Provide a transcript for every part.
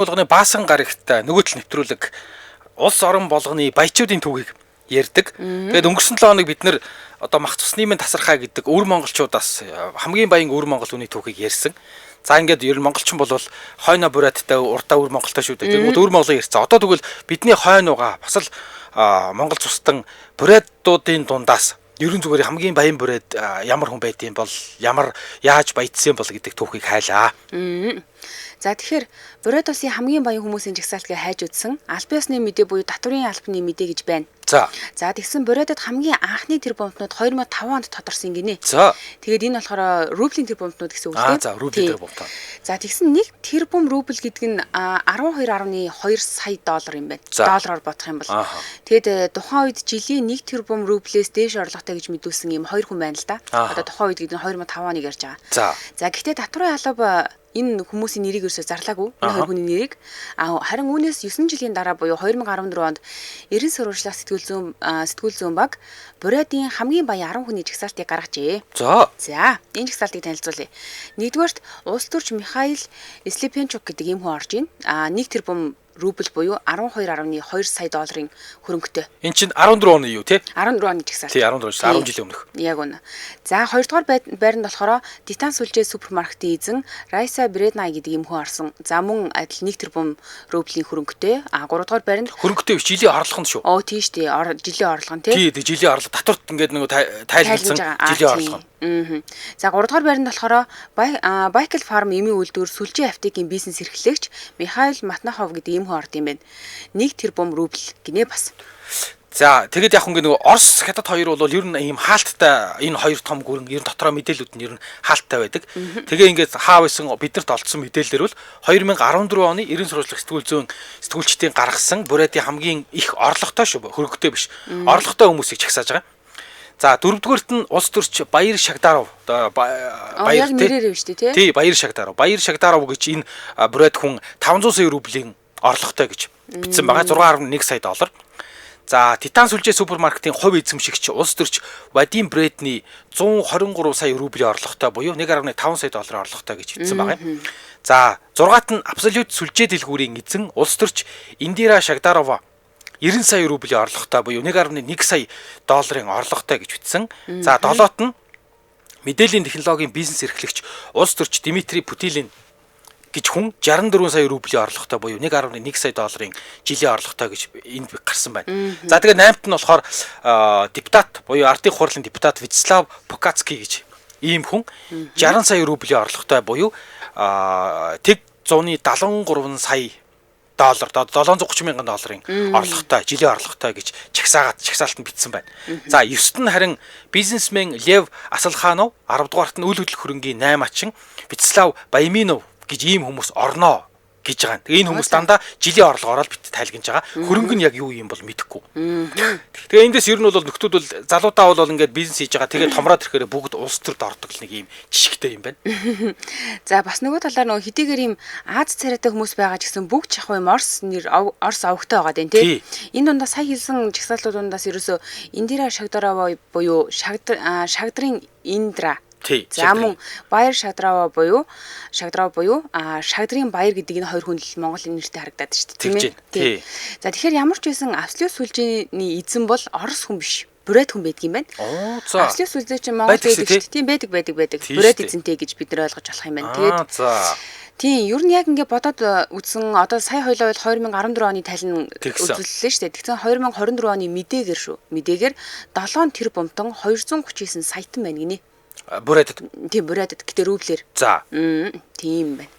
болгоны баасан гарагтай нөгөө тал нэвтрүүлэг улс орон болгоны баячуудын түүхийг ярьдаг. Тэгээд өнгөрсөн 7 хоног бид нэр одоо мах цусны минь тасархаа гэдэг өвөр монголчуудаас хамгийн баян өвөр монгол хүний түүхийг ярьсан. За ингээд ер нь монголчин бол хойно бурааттай урдаа өвөр монголтой шүү дээ. Тэгвэл өвөр монголыг ярьсан. Одоо тэгвэл бидний хойнууга бас л монгол цустан бураатуудын дундаас ерөн зүгээр хамгийн баян бурайд ямар хүн байдığım бол ямар яаж баяжсан бол гэдэг түүхийг хайлаа. За тэгэхээр бурайд улсын хамгийн баян хүмүүсийн жагсаалтыг хайж үзсэн албан ёсны мэдээ буюу татврын албаны мэдээ гэж байна. За тэгсэн бурайдад хамгийн анхны тэрбумтнууд 2005 онд тодорсон гинэ. За тэгээд энэ болохоор рублийн тэрбумтнууд гэсэн үг тийм. За рублийн тэрбумтаа. За тэгсэн нэг тэрбум рубль гэдэг нь 12.2 сая доллар юм байна. Доллараар бодох юм бол. Тэгээд тухайн үед жилийн 1 тэрбум рублээс дээш орлоготой гэж мэдүүлсэн юм хоёр хүн байна л да. Одоо тухайн үед гэдэг нь 2005 оныг ярьж байгаа. За гэхдээ татврын алба энэ хүмүүсийн нэрийг ерөөсөө зарлаагүй. Энэ хоёр хүний нэрийг. Харин үүнээс 9 жилийн дараа буюу 2014 онд Эрен сурвалжлах сэтгүүл зүйн баг бурайдын хамгийн баян 10 хүний жагсаалтыг гаргажээ. За энэ жагсаалтыг танилцуулъя. Нэгдүгээрт улс төрч Михаил Слепенчук гэдэг ийм хүн орж ийн. 1 тэрбум рубль буюу 12.2 сая долларын хөрөнгөтэй. Энд чинь 14 оны юу те? 14 оны жагсаалт. Тий 14 10 жилийн өмнөх. Яг үнэ. За хоёрдугаар байранд болохоор Титан сүлжээ супермаркетын эзэн Райса Бреднай гэдэг юм хүн орсон. За мөн адил 1 тэрбум рублийн хөрөнгөтэй. Гуравдугаар байранд хөрөнгөтэй биш жилийн орлого нь шүү. Тийм шүү дээ. Жилийн орлого нь тий. Тий жилийн орлого татварт ингээд нөгөө тайлбарлсан жилийн орлого. За 3 дугаар байранд болохоор Байкал фарм эмийн үйлдвэр сүлжээ аптекийн бизнес эрхлэгч Михаил Матнахов гэдэг ийм хүн орд юм байна. 1 тэрбум рубль гинэ бас. За тэгээд яг ингээ нөгөө Орос хятад хоёр бол ер нь ийм хаалттай энэ хоёр том гүрэн ер нь дотроо мэдээлүүд нь ер нь хаалттай байдаг. Тэгээ ингээд хаа байсан биднэрт олдсон мэдээлэлэр бол 2014 оны Эрен сурвалжлах сэтгүүлчдийн гаргасан бурайдын хамгийн их орлоготой шүү хөрөнгөтэй биш. Орлоготой хүмүүсийг чагсааж байгаа. За дөрөвдүгээрт нь улс төрч Баяр Шагдаров одоо баяр нэрээр биш тий. Тий Баяр Шагдаров. Баяр Шагдаров гэж энэ бурайд хүн 500 сая рублийн орлоготой гэж бичсэн байгаа 6.1 сая доллар. За Титан сүлжээ супермаркетын хувь эзэмшигч улс төрч Вадим Бредний 123 сая рублийн орлоготой буюу 1.5 сая долларын орлоготой гэж бичсэн байгаа юм. За 6-т нь абсолют сүлжээ дэлгүүрийн эзэн улс төрч Индира Шагдарова 90 сая рублийн орлоготой буюу 1.1 сая долларын орлоготой гэж бичсэн. За 7-т нь мэдээллийн технологийн бизнес эрхлэгч улс төрч Дмитрий Путилин гэж хүн 64 сая рублийн орлоготой буюу 1.1 сая долларын жилийн орлоготой гэж энд гарсан байна. За тэгээ 8-т нь болохоор депутат буюу ардын хурлын депутат Вячеслав Пукацкий гэж ийм хүн 60 сая рублийн орлоготой буюу тэг 173 сая доллар 730 мянган долларын орлоготой жилийн орлоготой гэж чагсаалтанд бичсэн байна. За 9-т нь харин бизнесмен Лев Асалханов 10 дугаарт нь үйл хөдлөх хөрөнгийн 8 ачин Вячеслав Баяминов гэж ийм хүмүүс орноо гэж байгаа. Тэгээ энэ хүмүүс дандаа жилийн орлогоороо бит тайлгнаж байгаа. Хөрөнгө нь яг юу юм бол мэдэхгүй. Тэгээ эндээс ер нь бол нөхдүүд бол залуудаа бол ингээд бизнес хийж байгаа. Тэгээ томроод ирэхээр бүгд улс төрд ордог нэг ийм жишгтэй юм байна. За бас нөгөө талаар нөгөө хэдийгээр ийм Аз царайтай хүмүүс байгаа ч гэсэн бүгд чах юм Орс нэр Орс овогтой байгаа дээ тий. Энэ дундаа сая хэлсэн жагсаалтууд дундаас ерөөсөө Индира Шагдарова буюу Шагдрын Индра за мөн Баяр Шагдарова буюу Шагдрын баяр гэдэг энэ хоёр хүн л Монголын нэртэй харагдаад шүү дээ тийм ээ. За тэгэхээр ямар ч байсан абсолют сүлжээний эзэн бол Орос хүн биш. Бурайд хүн байдаг юм байна. Абсолют сүлжээ чинь Монгол байдаг шүү дээ. Тийм байдаг. Бурайд эзэнтэй гэж бид нар ойлгож болох юм байна. Тэгээд тийм ер нь яг ингээд бодоод үзсэн одоо сая хоёлоо 2014 оны талин үзүүллээ шүү дээ. Тэгсэн 2024 оны мэдээгээр шүү. Мэдээгээр 7 тэрбумтон 239 саятан байна гинэ. Бурайдад. Тийм бурайдад гэтээ рублээр. За. Тийм байна.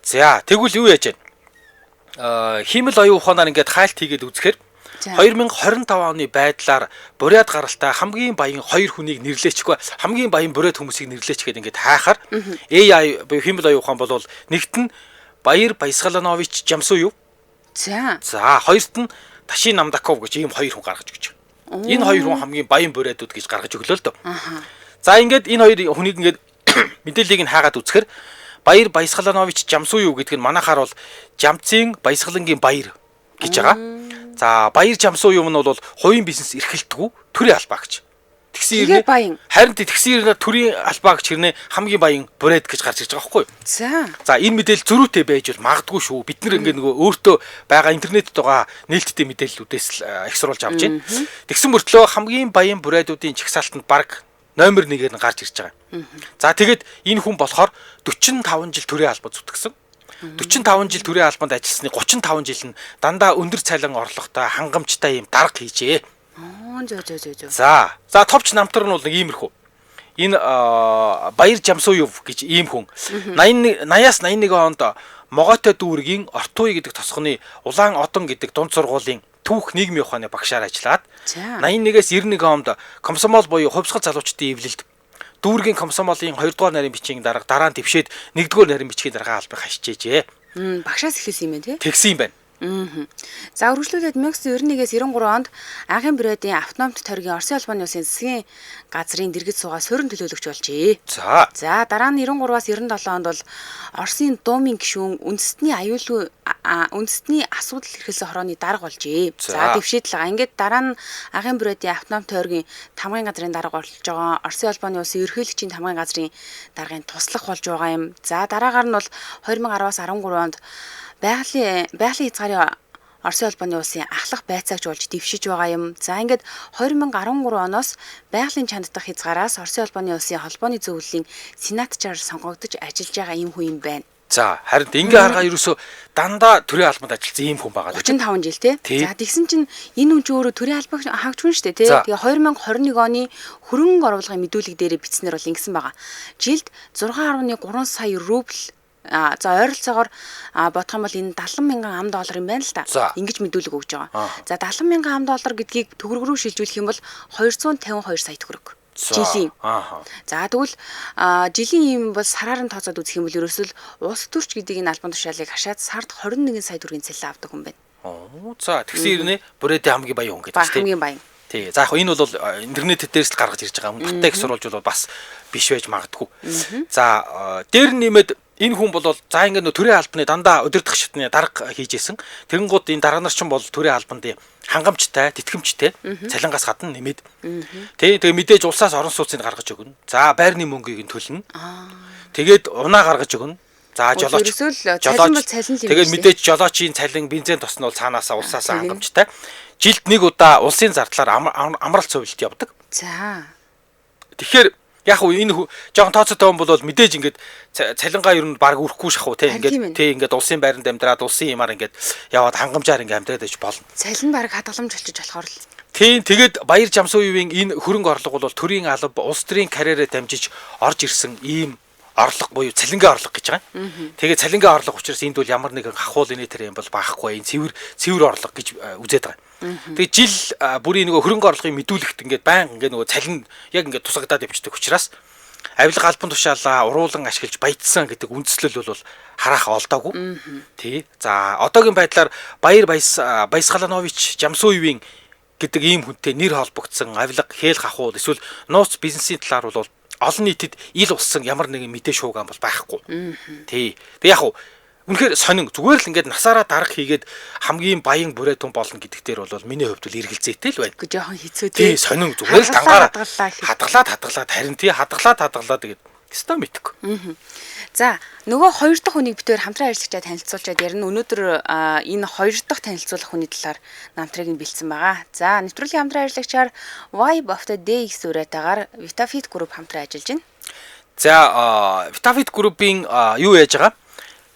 За тэгвэл юу яаж байна? Хиймэл оюун ухаанаар ингээд хайлт хийгээд үзэхээр 2025 оны байдлаар бурайд гаралтай хамгийн баян 2 хүнийг нэрлээчихгүй хамгийн баян бурайд хүмүүсийг нэрлээч гэдэг ингээд хайхаар AI буюу хиймэл оюун ухаан бол нэгт нь Баяр Баясгаланович Жамсуев. За хоёрт нь Ташин Намдаков гэж ийм 2 хүн гаргаж өгч байгаа. Энэ 2 хүн хамгийн баян бурайдууд гэж гаргаж өглөө л дөө. За ингээд энэ 2 хүнийг ингээд мэдээллийг нь хаагаад үзэхээр Баяр Баясгаланович Жамсуев гэдэг нь манайхаар бол Жамцын Баясгалангийн баяр гэж байгаа. За Баяр Жамсуев нь бол хувийн бизнес эрхэлдэг төрийн албаагч. Тэгсэн ирнэ. Харин тэгсэн ирнэ төрийн албаа гэж хэрнээ хамгийн баян брэд гэж гарч ирж байгаа байхгүй юу? За энэ мэдээлэл зөрүүтэй байж бол магадгүй шүү. Бид нар ингээд нөгөө өөртөө байгаа интернетэд байгаа нээлттэй мэдээллүүдээс л их сурвалж авч байна. Тэгсэн мөртлөө хамгийн баян брэдүүдийн чагсаалтанд баг номер 1-ээр нь гарч ирж байгаа. За тэгээд энэ хүн болохоор 45 жил төрийн албад зүтгэсэн. 45 жил төрийн албанд ажилласны 35 жил нь дандаа өндөр цалин орлоготой хангамжтай юм дарга хийжээ. За товч намтар нь бол нэг иймэрхүү. Энэ Баяр Жамсууев гэж ийм хүн 80-аас 81 онд Моготой дүүргийн Ортуй гэдэг тосгоны Улаан Одон гэдэг дунд сургуулийн түүх нийгмийн ухааны багшаар ажиллаад 81-ээс 91 онд комсомол буюу хувьсгал залуучдын эвлэлд дүүргийн комсомолын 2 дугаар нарийн бичгийн дарга дараа нь твшээд 1 дугаар нарийн бичгийн дарга албыг хашижээжээ. Багшаас эхэлсэн юм байна тий? Тэгсэн юм байна. За үргэлжлүүлээд 1991-ээс 93 онд Анхын брэдийн автономт тойргийн Оросын албаны улсын засгийн газрын дэргэд суугаа суурин төлөөлөгч болжээ. За дараа нь 93-аас 97 онд бол Оросын Думын гишүүн үндэстний асуудал эрхэлсэн хорооны дарга болжээ. За дэвшээд л байгаа. Ингээд дараа нь Анхын брэдийн автономт тойргийн тамгын газрын дарга болж байгаа. Оросын албаны улсын ерөнхийлөгчийн тамгын газрын даргын туслах болж байгаа юм. За дараагаар нь бол 2010-аас 13 онд байгалийн хязгаарын Оросын албаны улсын ахлах байцаагч болж дэвшиж байгаа юм. За ингээд 2013 оноос байгалийн чанд дахь хязгаараас Оросын албаны улсын холбооны зөвлөлийн сенатчаар сонгогдож ажиллаж байгаа юм хүн юм байна. За харин ингээ харгаа ерөөсө дандаа төрийн албанд ажилласан ийм хүн байгаа. 35 жил тий. За тэгсэн чинь энэ хүн ч өөрөө төрийн албаг хаагч хүн шүү дээ тий. Тэгээ 2021 оны хөрөнгө оруулгын мэдүүлэг дээрээ бичснээр бол ингэсэн байгаа. Жилд 6.3 сая рубль за ойролцоогоор бодох юм бол энэ 70 мянган ам доллар юм байна л да. Ингэж мэдүүлэг өгж байгаа. За 70 мянган ам доллар гэдгийг төгрөг рүү шилжүүлэх юм бол 252 сая төгрөг. Жилийн. За тэгвэл жилийн юм бол сараар нь тооцоод үзэх юм бол ерөөсөл улс төрч гэдэг энэ албан тушаалыг хашаад сард 21 сая төгрөгийн цалин авдаг хүн байна. За тэгсэн ирнэ брэдийн хамгийн баян хүн гэдэг тийм. Хамгийн баян. Тий. За яг энэ бол интернет дээрс л гаргаж ирж байгаа. Үнэтэй их сурвалж бол бас биш байж магадгүй. За дээр нэмээд энэ хүн бол за ингээд нөө төрийн албаны дандаа удирдах шатны дарга хийжсэн. Тэгэнгუთ энэ дарга нар ч бол төрийн албанд хангамжтай, тэтгэмжтэй цалингаас гадна нэмээд тэгээ мэдээж улсаас орон сууцыг гаргаж өгнө. За байрны мөнгийг нь төлнө. Тэгээд унаа гаргаж өгнө. За жолооч. Тэгээд мэдээж жолоочийн цалин, бензин тосн бол цаанаасаа улсаас хангамжтай. Жилд нэг удаа улсын зардлаар амралт цувилт явдаг. За. Тэгэхээр яг уу энэ жоохон тооцоотой хүн бол мэдээж ингээд цалингаа ер нь баг өрөхгүй шахав тий ингээд улсын байранд амьдраад улсын юмар ингээд яваад хангамжаар ингээд амьдраад байж болно. Цалин баг хадгаламж болчих болохоор л. Тийм тэгээд Баяр Жамсууевын энэ хөрөнгө орлого бол төрийн алба улс төрийн карьераа дамжиж орж ирсэн ийм орлого буюу цалингийн орлого гэж байгаа. Тэгээд цалингийн орлого учраас энд бол ямар нэгэн хахуул инээтэй юм бол баахгүй энэ цэвэр орлого гэж үзээд байгаа. Тэгээд жил бүрийн нөгөө хөрөнгө орлогын мэдүүлэгт ингээд баян ингээд нөгөө цалин яг ингээд тусагдаад явчихдаг учраас авилга албан тушаалаа уруулан ашиглаж баяжсан гэдэг үндслэл бол харах олдоогүй. Тий. За одоогийн байдлаар Баяр Баясгаланович Жамсууевын гэдэг ийм хүнтэй нэр холбогдсон авилга, хээл хахуул эсвэл нууц бизнесийн талаар бол олон нийтэд ил болсон ямар нэгэн мэдээ шуугаан бол байхгүй. Тий. Тэг яг уу үнэхээр сонин зүгээр л ингээд насаараа дарга хийгээд хамгийн баян бүрээ тун болно гэдэг дээр бол миний хувьд л эргэлзээтэй л байна. Гэхдээ жоохон хэцүү тий. Сонин зүгээр л дангаараа хадгалаад харин тий хадгалаад тэгээд өстой мэдгүй. За нөгөө хоёр дахь хүнийг битээр хамтран ажиллагчаа танилцуулчаад ярина. Өнөөдөр энэ хоёр дахь танилцуулах хүний талаар намтрыг нь бэлдсэн байгаа. За нэвтрүүлгийн хамтран ажиллагчаар Vibe of the Day гэсэн үрэтээр Vitafit Group хамтран ажиллаж байна. За Vitafit Group-ийн юу яаж байгаа?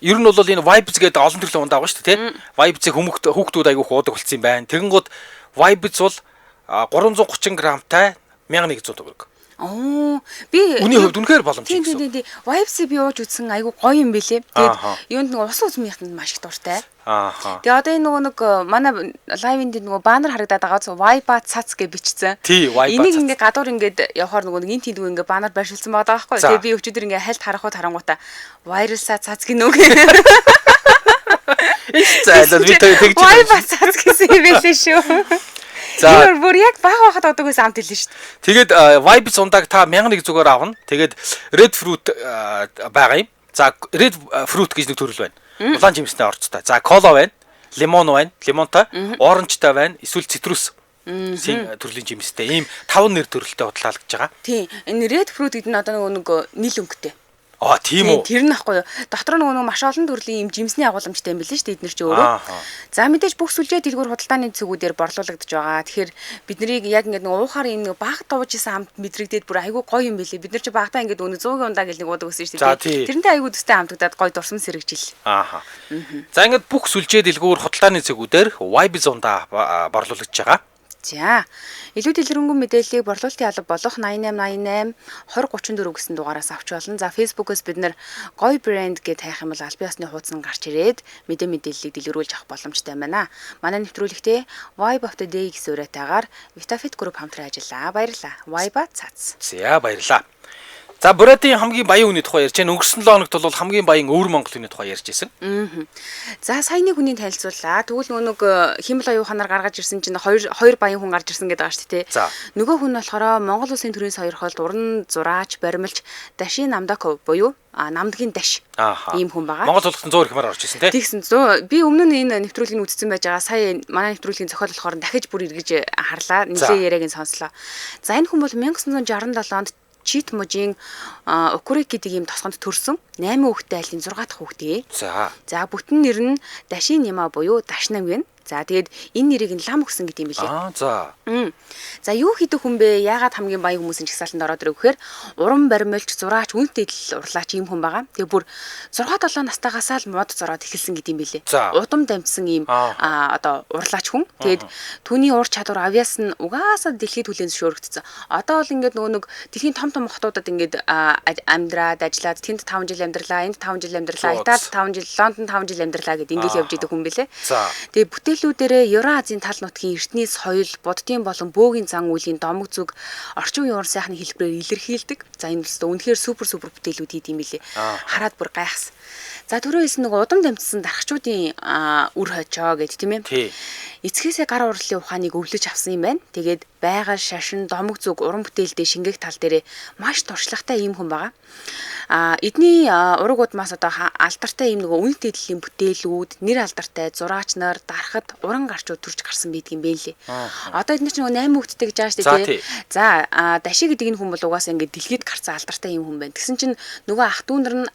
Ер нь бол энэ Vibes гэдэг олон төрлийн ундаа байгаа шүү дээ, тий. Vibes-ийг хүүхдүүд айгүй уудаг болсон юм байна. Тэгэнгუთ Vibes бол 330 грамтай 1100 төгрөг. Би үний хувьд үнэхээр боломжтой гэсэн. Тий. Vibes би ууж үзсэн айгүй гоё юм бэлээ. Тэгээд юунд нэг ус үзмийнх нь маш их дуртай. Тэгээ одоо энэ нөгөө нэг манай лайвинд нөгөө баннер харагдаад байгаа Vibe цац гэж бичсэн. Энийг ингээ гадуур ингээ явахаар нөгөө нэг энэ тийм ингээ баннер байршуулсан байгаа байхгүй. Тэгээ би өчигдөр ингээ хальт харангуудаа вирусаа цац гинөө. Зайлал би тэгж Vibe цац гэсэн юм байлээ шүү. За бүр яг баг байхад одоогоос амт хэлнэ шүү дээ. Тэгээд Vibe цундаг та 1100 зүгээр авна. Тэгээд Red Fruit байгаа юм. За Red Fruit гэж нэг төрөл байна. Улаан жимсний орцтой. За кола байна, лимон байна, лимонтой, оранжтай байна, эсвэл цитрус төрлийн жимстэй. Ийм 5 нэр төрөлтэй бодлоалгаж байгаа. Тийм. Энэ red fruit гэдэг нь одоо нөгөө нийл өнгөтэй. Тийм үү. Тэр нь ахгүй юу. Дотор нөгөө маш олон төрлийн юм жимсний агуулмжтай юм билээ шүү дээ эднэр чи өөрөө. За мэдээж бүх сүлжээ дэлгүүр худалдааны цэгүүдээр борлуулагдаж байгаа. Тэгэхээр бид нарыг яг ингээд нөгөө уухаар энэ баг дууж исэн амт мэдрэгдээд бүр айгүй гоё юм билээ. Бид нар чи багтаа ингээд өнө 100 ундаа гэл нэг удаг өсөн шүү дээ. Тэрнтэй айгүй төстэй амтгадаад гоё дурсам сэрэгжил. За ингээд бүх сүлжээ дэлгүүр худалдааны цэгүүдээр Vibe Zone-да борлуулагдаж байгаа. За. Илүү дэлгэрэнгүй мэдээллийг борлуулалтын алба болох 8888 2034 гэсэн дугаараас авч болно. За Facebook-оос бид нэр гоё брэнд гэж хайх юм бол аль биесны хуудас нь гарч ирээд мэдээллийг дэлгэрүүлж авах боломжтой байна. Манай нэвтрүүлэгтээ Vibe of the Day гэсэн уриатайгаар Vitafit Group хамтран ажиллаа. Баярлалаа. Vibe цац. За баярлалаа. За Брэдийн хамгийн баян үний тухай ярьж байна. Өнгөрсөн 7 хоногт бол хамгийн баян өвөр Монголын үний тухай ярьж байсан. За саяны хүний танилцууллаа. Тэгвэл нөгөө химэл оюуханаар гаргаж ирсэн чинь хоёр баян хүн гарч ирсэн гэдэг байгаа шүү дээ. Нөгөө хүн болохоор Монгол Улсын төрийн сойрхолд уран зураач, баримлч Дашин Намдаков буюу намдгийн даш ийм хүн байгаа. Монгол улсын 100 ихмээр орж ирсэн тий. Тэгсэн 100. Би өмнө нь энэ нэвтрүүлгийг үзсэн байж байгаа. Сая манай нэвтрүүлгийн зохиол болохоор дахиж бүр эргэж харлаа. Нилээ яриаг нь сонслоо. За энэ хүн бол 1967 онд Чит мужийн Укурик гэдэг ийм тосгонд төрсөн 8 хүүхэдтэй айлын 6 дахь хүүхдээ. За бүтэн нэр нь Дашин Яма буюу Дашнам гэнэ. За тэгээд энэ нэрийг нь лам өгсөн гэдэг юм билээ. За юу хийдэг хүн бэ? Яагаад хамгийн баян хүмүүсийн жагсаалтанд ороод ирэх гэхээр уран баримлч, зураач, үнэтэй л урлаач ийм хүн байгаа. Тэгээ бүр 6-7 настайгаас л мод зороод эхэлсэн гэдэг юм билээ. Удам дамжсан ийм одоо урлаач хүн. Тэгээд түүний ур чадвар авьяас нь угаасаа дэлхийд хүлээн зөвшөөрөгдсөн. Одоо бол ингээд нөгөө нэг дэлхийн том хотуудад ингээд амьдраад ажиллаад тэнд 5 жил амьдралаа, энд 5 жил амьдралаа, Италид 5 жил, Лондонд 5 жил амьдралаа гэдээ ингээд явж идэг хүн билээ. Тэгээ бүтээлүүдээрээ Евразийн тал нутгийн эртний соёл, буддын болон бөөгийн зан үйлийн домог зүг орчин үеийн уран сайхны хэлбэрээр илэрхийлдэг. За энэ бол үнэхээр супер бүтээлүүд хийд юм билээ. Хараад бүр гайхсан. За түрүүээс нэг удам дамжсан дархчуудын үр хойчоо гэдэг тийм ээ. Эцгээсээ гар урлалын ухааныг өвлөж авсан юм байна. Тэгээд байгаль, шашин, домог зүг, уран бүтээлдээ шингээх тал дээрээ маш туршлагатай ийм хүн байгаа. Эдний урагуудмаас одоо алдартай ийм нэг үнэт эдлийн бүтээлүүд, нэр алдартай зураач нар, дарахад уран гарчууд төрж гарсан байдаг юм бэ лээ. Одоо эдгээр чинь 8 хүүхэдтэй гэж байгаа шүү дээ тий. За Даши гэдэг энэ хүн бол угаасаа ингээд дэлхийд гарсан алдартай ийм хүн байна. Тэгсэн чинь нөгөө ах дүүнэр нь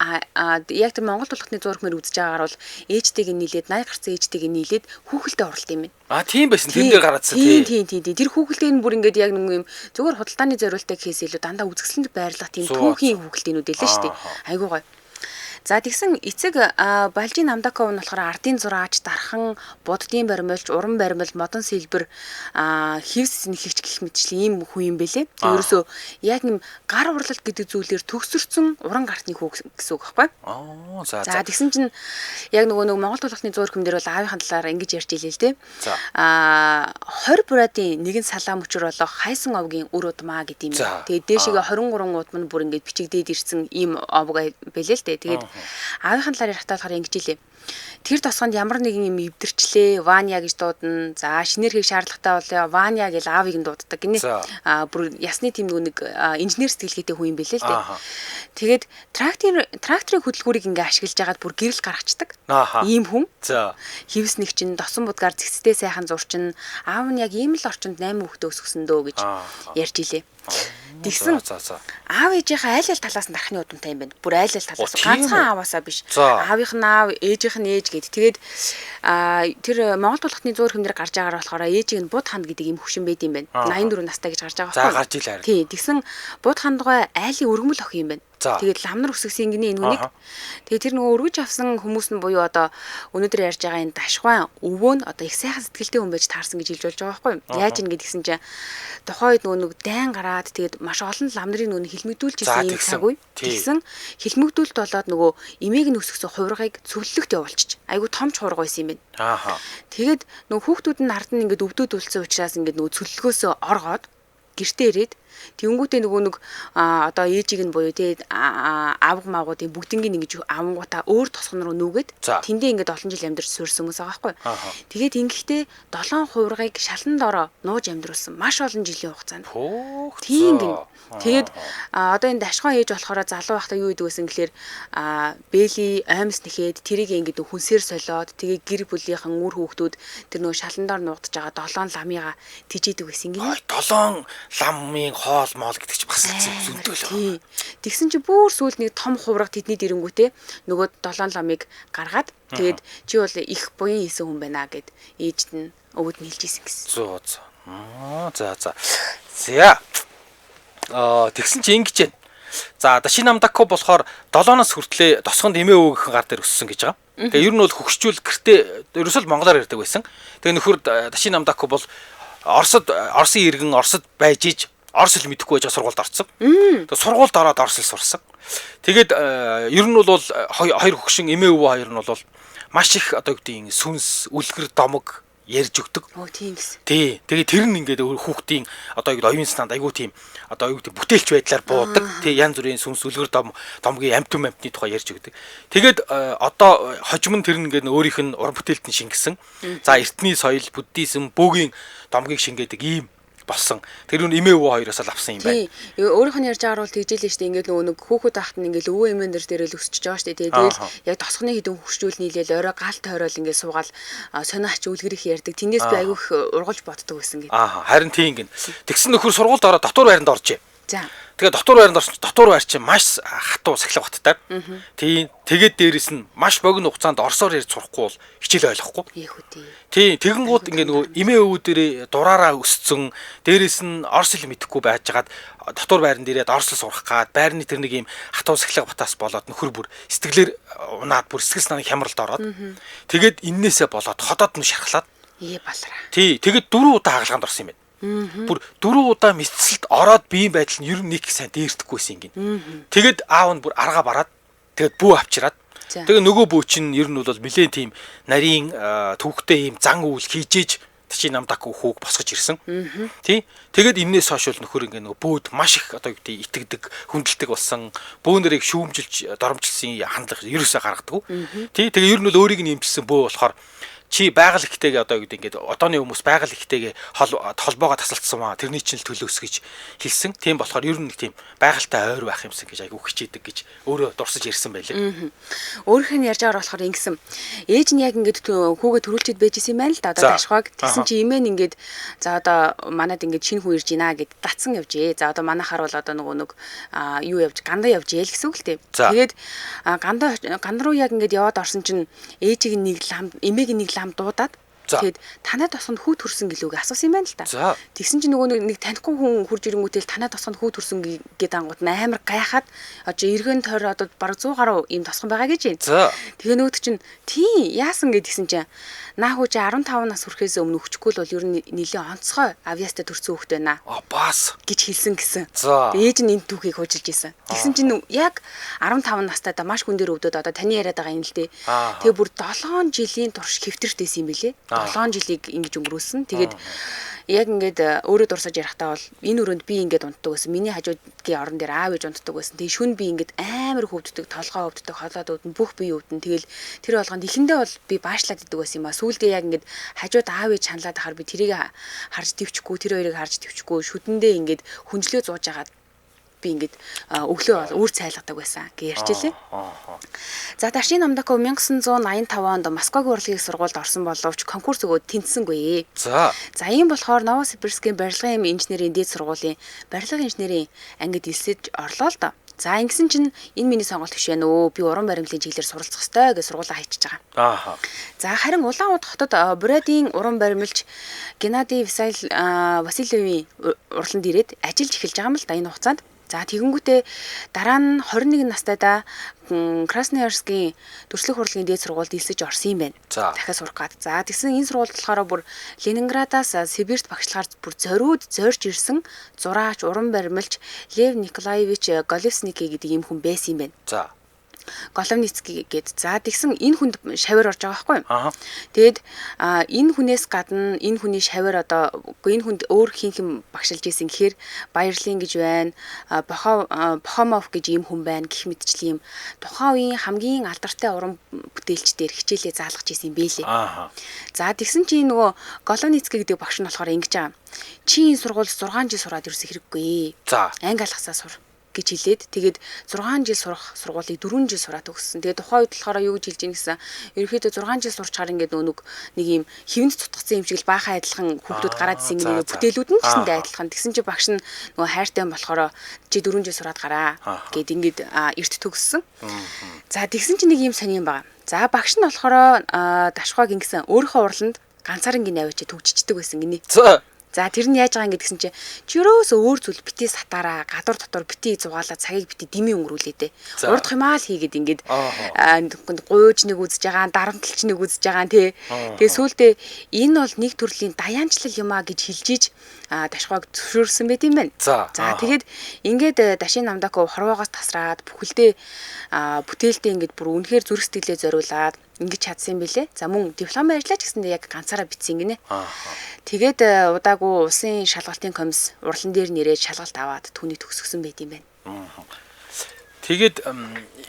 яг тэр Монгол тулхны зургмэр үзэж байгаагаар бол ээжтэйг нийлээд 80 гарсан ээжтэйг нийлээд хүүхэлдээ оролт юм байна. Тийм байсан. Тэр дээр гараадсан тий. Тийм. Тэр хүүхэлдээ нь бүр ингээд яг нэг юм зөвхөн худалдааны зориултыг хийхээс илүү дандаа үзэсгэлэнд байрлах тийм түүхийн хүүхэлдээнүүд элэ шүү дээ. Айгуу гоё. За тэгсэн эцэг Балжин Намдаков нь болохоор ардын зураач, дархан, буддын баримлч, уран баримл, модон сэлбэр, хевс нэхэгч гэх мэтчлийн ийм хүн юм бэлээ. Тэгээ ерөөсөө яг юм гар урлалт гэдэг зүйлээр төгсөрсөн уран гартны хүү гэсэн үг байхгүй? За тэгсэн чинь яг нөгөө Монгол тулхны зуурхам дээр бол аавынхаа талаар ингэж ярьж илээ л дээ. 20 Брэдийн нэгэн салаа мөчөр болох хайсан овгийн үр удмаа гэдэг юм. Тэгээ дээшээгээ 23 удам нь бүр ингэж бичигдээд ирсэн ийм овг байлээ л дээ. Тэгээд аавынхаа талаар ярих талаар ингэж илээ. Тэр тосгонд ямар нэгэн юм эвдэрчлээ, Ваня гэж дуудана. За шинээр хийх шаардлагатай бол Ваня гэж аавыг нь дууддаг гинэ. Бүр ясны тийм нэг инженер сэтгэлгээтэй хүн юм бэлээ л дээ. Тэгээд тракторын хөдөлгүүрийг ингээ ашиглаж агаад бүр гэрэл гаргацдаг. Ийм хүн. Хевс нэг чинь досон будгаар зэгцтэй сайхан зурчин, аав нь яг ийм л орчинд 8 хүүхдээ өсгсөн дөө гэж ярьж илээ. Тэгсэн аав ээжийнхээ айл талаас нь дарахны удамтай юм байна. Бүр айл талаас ганцхан ааваасаа биш. Аавынх нь аав, ээжийнх нь ээж гэд. Тэгээд тэр Монгол тулхны зуурхам дээр гарч байгаагаар болохоор ээжийг нь Буд ханд гэдэг юм хөвшин байд юм байна. 84 настай гэж гарч байгаа байхгүй. За гарч илээ. Тий, тэгсэн Буд хандгой айлын өргөмөл охин юм байна. Тэгээд ламнар өсгсөн гинэ энэ хүнийг. Тэгээд тэр нөгөө өргөж авсан хүмүүс нь буюу одоо өнөөдөр ярьж байгаа энэ дашгуун өвөө нь одоо их сайхан сэтгэлтэй хүн байж таарсан гэж хэлж болж байгаа байхгүй юу? Яаж ин гэдгсэн чинь тухайд нөгөө дайн гараад тэгээд маш олон ламнарыг нөгөө хилмигдүүлж ирсэн юм цаг үе. Тэгсэн хилмигдүүлэлт болоод нөгөө эмээг нь өсгсөн хувиргыг цөвлөлөгт явуулчих. Айгу томч хувирга байсан юм байна. Тэгээд нөгөө хүүхдүүд нь ард нь ингээд өвдөд үлдсэн учраас ингээд нөгөө цөллөгөөсөө оргоод гэртээ ирээд Тэнгүүтээ нөгөө нэг одоо ээжийг нь буюу тий аавг маагуудын бүгднийг ингэж авангуудаа өөр тосгон руу нүгэд тэндээ ингээд олон жил амьдарч суурсан хүмүүс байгаа байхгүй. Тэгээд ингэхдээ 7 хувиргыг шалан дороо нууж амьдруулсан маш олон жилийн хугацаанд. Тийм гин. Тэгээд одоо энэ дашхан ээж болохоор залуу байхдаа юу гэдэг вэ гэхээр бэли аймс нэхэд тэрийг ингээд хүнсээр солиод тэгээ гэр бүлийнхэн үр хүүхдүүд тэр нөгөө шаландаар нуудаж байгаа 7 ламыгаа тижээдэг байсан гин. 7 ламын хоол моол гэдэг чинь бас зүйтэй л. Тэгсэн чи бүр сүүлд нэг том хувраг тэдний дэрэнгүүтээ нөгөө 7 ламыг гаргаад тэгээд чи бол их буян хийсэн хүн байна гэд ээжд нь өвөд нийлж исэн гэсэн. За. Тэгсэн чи ингэж байна. За Дашин Намдако болохоор 7-оос хүртлээ тосгонд эмээ өвгөхөн гар дээр өссөн гэж байгаа. Тэгээ ер нь бол хөгшчүүл гэртээ ерөөсөө монголоор ярьдаг байсан. Тэгээ нөхөр Дашин Намдако бол Оросын иргэн Оросд байж иж Орос хэл мэдэхгүй байж сургуульд орсон. Тэгээ сургуульд ороод Орос хэл сурсан. Тэгээд ер нь бол хоёр хөгшин эмээ өвөө хоёр нь бол маш их одоо гэдгийг сүнс, үлгэр, домог ярьж өгдөг. Тийм гэсэн. Тий. Тэгээ тэр нь ингээд хүүхдийн одоо юу гэдэг оюун санаанд айгуу тийм одоо юу гэдэг бүтээлч байдлаар буудаг. Тий янз бүрийн сүнс үлгэр домгийн амтны тухай ярьж өгдөг. Тэгээд одоо хожим нь тэр нь ингээд өөрийнх нь уран бүтээлд нь шингэсэн. За эртний соёл, буддизм, бөөгийн домгийг шингээдэг ийм болсон. Тэр нь эмээ өвөө хоёроос л авсан юм байна. Тий. Өөрийнх нь ярьж байгаа бол тэгжээлээ шүү дээ. Ингээд нөгөө нэг хүүхэд ахт нь ингээд өвөө эмээн дээр л өсчихөж байгаа шүү дээ. Тэгэл яг тосгоны хідэн хөвшчүүл нийлээл орой гал тойрол ингээд суугаал сониач үлгэрих ярьдаг. Тэндээс би айгүйх ургалж боддог байсан гэдэг. Харин тийм гин. Тэгсэн нөхөр сургуульд ороод дотор байранд оржээ. За. Тэгээ дотор байранд орсон. Дотор байр чинь маш хатуу сахилга баттай. Тийм. Тэгээд дээрэс нь маш богино хугацаанд орсоор ярьж сурахгүй бол хичээл ойлгохгүй. Тийм. Тэгэнгүүт ингээд нөгөө эмээ өвөө дээрээ дураараа өссөн. Дээрэс нь орс хэл мэдэхгүй байжгаад дотор байранд ирээд орс хэл сурах гад байрны тэр нэг юм хатуу сахилга батаас болоод нөхөр бүр сэтгэлээр унаад бүр сэтгэл санааны хямралд ороод. Тэгээд иннээсээ болоод ходоод нь шархлаад. Балараа. Тий. Тэгээд 4 удаа хагалгаанд орсон юм байна. Бүр 4 удаа мэдсэлд ороод биеийн байдал нь ер нь нэг сайн дээрдэхгүйсэн юм. Тэгээд аав нь бүр аргаа бараад тэгээд бүү авчираад тэгээд нөгөө бүү чинь ер нь бол нэлээд тийм нарийн түүхтэй ийм зан үйл хийжээж Дашин Намдако хүүг босгож ирсэн. Тий. Тэгээд энээс хойш бол нөхөр ингээ нөгөө бүүд маш их одоо юу гэдэг итгэдэг, хүндэлдэг болсон. Бөөнөрийг шүүмжилж, доромжилсан хандлага ерөөсөө гаргадаг. Тий. Тэгээ ер нь бол өөрийг нь эмчилсэн бөө болохоор чи байгаль ихтэйгээ одоо юу гэдэг ингээд одооны хүмүүс байгаль ихтэйгээ холбоогоо тасалдсан маа тэрний чинь л төлөөс гэж хэлсэн. Тийм болохоор ер нь нэг тийм байгальтай ойр байх юмсан гэж айгу хичээдэг гэж өөрөө дурсаж ярьсан байлээ. Өөрийнх нь ярьж байгаа болохоор ингэсэн. Ээж нь яг ингээд хүүгээ төрүүлчихэд байж исэн юм байна л да. Одоо дашхаг тэгсэн чи имэн ингээд за одоо манад ингээд шинэ хүн ирж гинэ гэд татсан явжээ. За одоо манайхаар бол одоо нөгөө нэг юу явж гандаа явжээ л гэсэн үг л дээ. Тэгээд ганд руу яг ингээд яваад орсон чинь ээжийг нэг лам эмээг нэг лам дуудаад тэгэхэд танай тосгонд хүү төрсөн гэлүүг асуусан юм байна л да. Тэгсэн чинь нөгөө нэг танихгүй хүн хурж ирэнгүүтэл танай тосгонд хүү төрсөн гэдэг ангууд амар гайхаад одоо эргэн тойр одоо бараг 100 гаруй ийм тосгон байгаа гэж байна. Тэгээ нөгөөд чинь тий яасан гэдгсэн чинь наахуу чи 15 нас хүрэхээс өмнө өчггүй л бол ер нь нэлээ онцгой авьяастай төрсөн хүүхэд байна. Бас гэж хэлсэн гэсэн. Ээж нь энэ түүхийг хуучилж исэн. Тэгсэн чинь яг 15 настайдаа маш хүн дээр өвдөд одоо таны яриад байгаа юм л дээ. Тэгээ бүр 7 жилийн турш хэвтэртэйсэн юм билэ. 7 жилийг ингэж өнгөрүүлсэн. Тэгээд яг ингээд өөрөө дурсаж ярахтаа бол энэ өрөөнд би ингээд унтдаг байсан. Миний хажуудгийн орон дээр аав ээж унтдаг байсан. Тэгээ шүн би ингээд амар хөвддөг, толгой хөвддөг, холоод өвдөн, бүх бие өвдөн. Тэгэл тэр болгонд ихэндээ бол би баашлаад идэг байсан юм а. Сүүлдээ яг ингээд хажууд аав ээж ханлаад ахаар би тэрийг харж төвчгүй, тэр хоёрыг харж төвчгүй, шүдэндээ ингээд хүнжлөө зууж агаад би ингээд өглөө үр цайлгадаг байсан гэж ярьчихлээ. За Дашин Намдако 1985 онд Москвагийн урлагийн сургуульд орсон боловч конкурс өгөөд тэнцсэнгүй. За ийм болохоор Новосибирскийн барилгын инженерийн дээд сургуулийн барилгын инженерийн ангид элсэж орлоо л доо. За ингэсэн чинь энэ миний сонголт биш байна өө. Би уран баримтлалын чиглэлээр суралцах ёстой гэж сургуулаа хайчиж байгаа. За харин Улаанбаатар хотод Бродийн уран баримлч Геннадий Васильевийн урланд ирээд ажиллаж эхэлж байгаа юм л да энэ хугацаанд. За тэгэнгүүтээ дараа нь 21 настайдаа Красноярскийн төрслөх урлагийн дээд сургуульд элсэж орсон юм байна. Дахиад сурах гад. За тэгсэн энэ сургуульд болохоор бүр Ленинградаас Сибирт багшлагаар бүр зорж ирсэн зураач, уран баримлч Лев Николаевич Голевсникий гэдэг ийм хүн байсан юм байна. Головницкий гээд. За тэгсэн энэ хүнд шавар орж байгаа байхгүй юу? Аа. Тэгэд энэ хүнээс гадна энэ хүний шавар одоо энэ хүнд өөр хинхэн багшилж исэн гэхээр Баярлин гэж байна. Бохомов гэж ийм хүн байна гэх мэтчлийн юм тухайн үеийн хамгийн алдартай уран бүтээлчдээр хичээлээ заалгаж исэн юм бэлээ. Аа. За тэгсэн чинь нөгөө Головницкий гэдэг багш нь болохоор ингэж байгаа. Чи энэ сургууль 6 жил сураад ерөөсө хэрэггүй. За. Анги алгасаа сур гэж хэлээд тэгээд 6 жил сурах сургуулийг 4 жил сураад өгсөн. Тэгээд тухайн үед болохоор юу гэж хэлж ийн гэсэн ерөөхдөө 6 жил сурчаар ингээд нэг юм хэвэнд цутгацсан юм шиг л баахан адилхан хүүхдүүд гараад ирсэн юм бүтээлүүд нь гэсэндээ адилхан. Тэгсэн чи багш нь нөгөө хайртай болохоор чи 4 жил сураад гараа гэд ингээд эрт төгссөн. За тэгсэн чи нэг юм сони юм байгаа. За багш нь болохоор дашхаг ингэсэн өөрийнхөө урланд ганцаараа ингэ наваач төгжчихдэг байсан гинэ. За тэр нь яаж байгаа юм гэдгсэн чи юроос өөр зүйл бити сатаараа гадуур дотор бити зугаалаа цагийг бити дими өнгөрүүлээ дээ. Урд хямаал хийгээд ингээд гуйж нэг үзэж байгаа, дарамтлч нэг үзэж байгаа тий. Тэгээ сүүлдээ энэ бол нэг төрлийн даяанчлал юмаа гэж хэлжиж дашхаг зөвшөөрсөн байт юм байна. За тэгээд ингээд Дашин Намдаков хорвоогоос тасраад бүхэлдээ бүтээлдээ ингээд бүр үнэхээр зүрх сэтгэлээ зориулаад ингэж чадсан юм бэлээ. За мөн дипломын ажиллаж гэсэндээ яг ганцаараа битсэн гинэ. Тэгээд удаагүй улсын шалгалтын комисс урлан дээр нэрээд шалгалт аваад түүний төгсгсөн байт юм байна. Тэгээд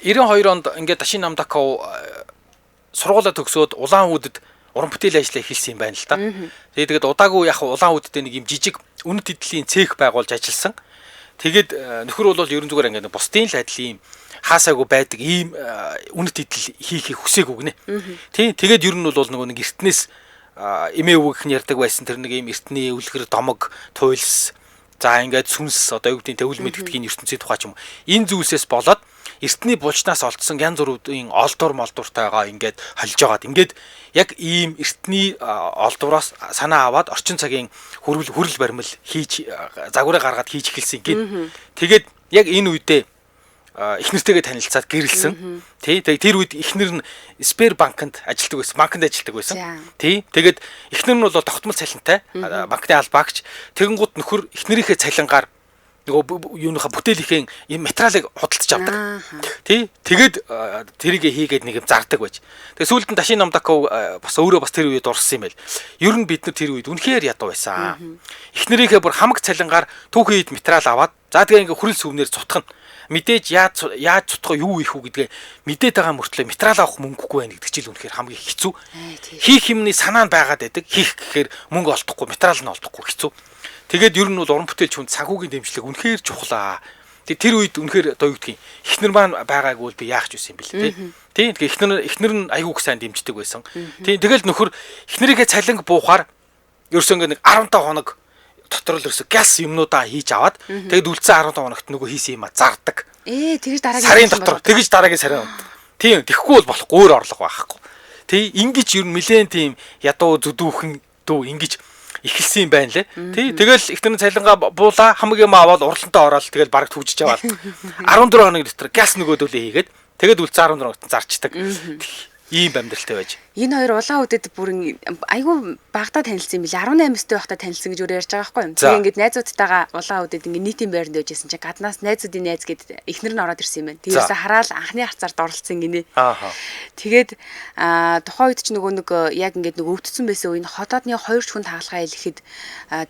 92 онд ингээд Дашин Намдаков сургуулаа төгсөөд Улаануудад уран бүтээлийн ажлаа эхэлсэн юм байна л та. Тэгээд удаагүй яг Улаануудад нэг юм жижиг үнэт эдлийн цех байгуулж ажилласан. Тэгээд нөхөр бол ерөн зүгээр ингээд бусдын л адил ийм хаасаагүй байдаг ийм үнэт идэл хийхийг хүсээгүй гинэ. Тий. Тэгээд ер нь бол нөгөө нэг эртнээс эмээ өвгөх нь ярьдаг байсан тэр нэг ийм эртний өвлгөр домог туйлс за ингээд сүнс одоо юу гэдгийг төвл мэдгэдгийн ертөнцийн тухай ч юм. Энэ зүйлсээс болоод эртний булчнаас олдсон янз бүрийн олдуур молдууртайгаа ингээд холж агаад ингээд яг ийм эртний олдуураас санаа аваад орчин цагийн хүрэл баримл хийж загварыг гаргаад хийж эхэлсэн гин. Тэгээд яг энэ үедээ эхнэртэйгээ танилцаад гэрэлсэн. Тий. Тэгээд тэр үед эхнэр нь Спер банкнд ажилладаг байсан. Банкнд ажилладаг байсан. Тий. Тэгээд эхнэр нь бол тогтмол цалинтай банкны албаагч. Тэгэнгუთ нөхөр эхнэрийнхээ цалингаар нөгөө юуныхаа бүтээлийнхээ юм материалыг худалдаж авдаг. Тий. Тэгээд тэрийг хийгээд нэг юм зардаг байж. Тэгээд сүүлд нь Дашин Намдаков бас өөрөө бас тэр үед урсан юм байл. Ер нь бид нар тэр үед үнэхээр ядуу байсан. Эхнэрийнхээ бүр хамаг цалингаар түүхийд материал аваад за тэгээ ингээ хүрэл сүвнээр цутгах нь мэдээж яаж цутгах юу их үү гэдгээ мэдээд байгаа мөртлөө материал авах мөнгөгүй байх гэдэг чинь үнэхээр хамгийн хэцүү. Хийх юмны санаа нь байгаад байдаг. Хийх гэхээр мөнгө олдохгүй, материал нь олдохгүй хэцүү. Тэгээд ер нь бол уран бүтээлч хүн цагуугийн дэмжлэг үнэхээр чухлаа. Тэгээд тэр үед үнэхээр одоо юу гэдгийг эхнэр маань байгаагүй бол би яах ч үсэн юм бэл тий. Тэгээд эхнэр нь айгүй их сайн дэмждэг байсан. Тий. Тэгэл нөхөр эхнэрийнхээ цалинг буухаар ерөөсөө ингээ нэг 15 хоног дотор л ерөөсө газ юмнуудаа хийж аваад тэгээд үлдсэн 15 хоногт нөгөө хийсэн юм а зардаг. Тэгэж дараагийн сарын дотор тэгэж дараагийн сарын. Тийм тэгэхгүй бол болохгүй өөр орлого байхгүй. Тий ингэж ер нь нэлээд тийм ядуу зүдүүхэн дүү ингэж эхэлсэн юм байна лээ. Тий тэгэл ихтэн цалингаа буулаа хамаг юм аваад урлантаа ороод тэгэл бараг түгжиж аваад 14 хоног дотор газ нөгөөдөлөө хийгээд тэгээд үлдсэн 14 хоногт зарчдаг. Ийм амьдралтай байж. Энэ хоёр улаан үдэд бүр айгүй багтаа танилцсан юм билээ. 18 өстэй байхдаа танилцсан гэж өөрөө ярьж байгаа байхгүй юу? Тэгээ ингээд найзуудтайгаа улаан үдэд ингээд нийтийн байранд байжсэн чинь гаднаас найзуудын найз гэд эхнэр нь ороод ирсэн юм байна. Тэрээс хараал анхны харцаард оролцсон гинэ. Тэгээд тухайн үед ч нөгөө нэг яг ингээд нөгөө өвдсөн байсан үеийн хотоодны 2 хүн тагалгаа хэлэхэд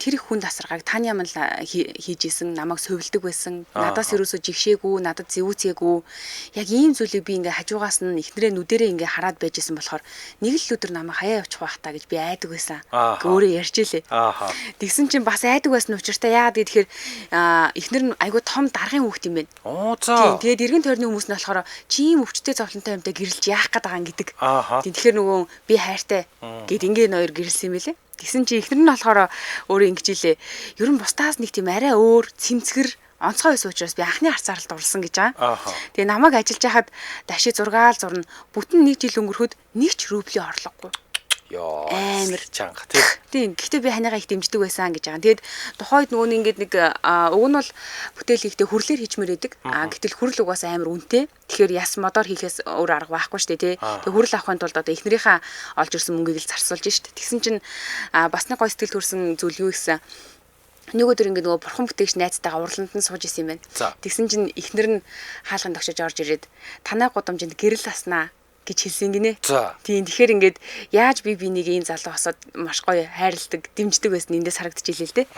тэр их хүн тасаргааг тань ямар хийж исэн намайг сувилдаг байсан. Надаас ерөөсө жигшээгүй, надад зэвүүцээгүй. Яг ийм зүйлийг би ингээд хажуугаас нь эхнэрээ нүдэрээ ингээд хараад байжсэн болохоор нэг л өдөр намайг хаяа явчих байх та гэж би айдаг байсан. Өөрөө ярьж илээ. Тэгсэн чинь бас айдаг байсан учраас яагаад гэхээр эхнэр нь айгүй том даргын хүүхд юм байна. Тэгээд эргэн тойрны хүмүүс нь болохоор чи ийм өвчтэй зовлонтой юмтай гэрэлж яах гээд байгаа юм гэдэг. Тэгэхээр нөгөө би хайртай гэд ингээ ноёр гэрэлсэн юм байлээ. Тэгсэн чи эхнэр нь болохоор өөрөө ингэж илээ. Ер нь бусдаас нэг тийм арай өөр цэмцгэр онцгой байсан учраас би анхны харцаар л дурлсан гэж байгаа. Тэгээ намайг ажиллаж хахад даши зургаал зурна. Бүтэн 1 жил өнгөрөхөд нэг ч рублийн орлогогүй. Йоо. Амар чанга тийм. Гэхдээ би ханийгаа их дэмждэг байсан гэж байгаа. Тэгээд тухайд нөгөө ингээд нэг уг нь бол бүтээл хийхдээ хүрлээр хийчмээр байдаг. Гэтэл хүрл угаасаа амар үнэтэй. Тэгэхээр яс модоор хийхээс өөр арга байхгүй шүү дээ, тий. Тэгээ хүрл авахын тулд одоо эхнэрийнхээ олж ирсэн мөнгийг л зарцуулж штт. Тэгсэн чинь бас нэг гой сэтгэл төрсэн зүйл юу гэсэн Нэг өдөр ингээд нөгөө бурхан бүтээгч найзтайгаа урланд нь сууж исэн юм байна. За. Тэгсэн чинь эхнэр нь хаалганд огшож орж ирээд танай гудамжинд гэрэл аснаа гэж хэлсэн гинэ. За. Тийм тэгэхээр ингээд яаж би бинийг ийм залуу осоод маш гоё хайрладаг, дэмждэг байсан эндээс харагдаж илээ л дээ.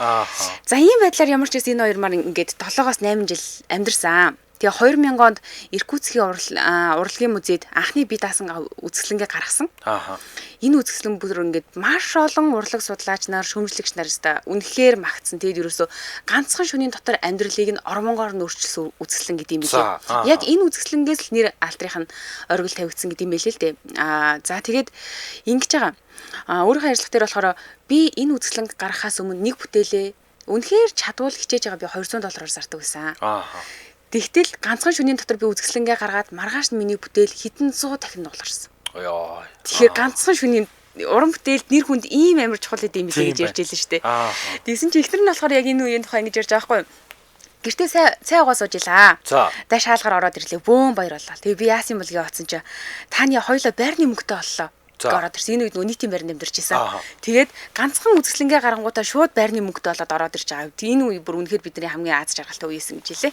За ийм байдлаар ямар ч гэсэн энэ хоёр маань ингээд 7-8 жил амьдарсан. Тэгээ 2000 онд Иркутскийн урлагийн музейд анхны бие даасан үзэсгэлэнгээ гаргасан. Энэ үзэсгэлэн бүр ингээд маш олон урлаг судлаач нар, шүүмжлэгч нараас үнэхээр магтсан. Тэгээд ерөөсөө ганцхан шөнийн дотор амьдралыг нь ормонгоор нь өөрчилсөн үзэсгэлэн гэдэг юм билээ. Яг энэ үзэсгэлэнгээс л нэр алтрынх нь оргил тавигдсан гэдэг юм байлээ л дээ. За тэгээд ингэж байгаа. Өөрийнхөө ажиллах дээр болохоор би энэ үзэсгэлэнг гаргахаас өмнө нэг бүтээлээ үнэхээр чадвал хичээж байгаа би $200 зардаг байсан. Тэгтэл ганцхан шөнийн дотор би үзэсгэлэнгээ гаргаад маргааш нь миний бүтээл хэдэн 100 дахин дуулгарсан. Тэгэхээр ганцхан шөнийн уран бүтээлд нэр хүнд ийм амар чухал гэдэм билээ гэж ярьж илэн шүү дээ. Тэгсэн чинь ихтер нь болохоор яг энэ үеийн тухай ингэж ярьж байгаа байхгүй юу? Гэртээ цай угаа сууж илаа. Дай шаалгаар ороод ирлээ. Бөөн баяр боллоо. Тэгээ би яасан бол яваадсан чи таны хоёлоо байрны мөнгөтэй боллоо. Ороод ирсэн. Энэ үед нөгөө нийтийн байранд амьдарч байсан. Тэгээд ганцхан үзэсгэлэнгээ гарангуудаа шууд байрны мөнгөтэй болоод ороод ирж байгаа. Энэ үе бүр үнэхээр бидний хамгийн аз жаргалтай үеэсэн гэж хэлээ.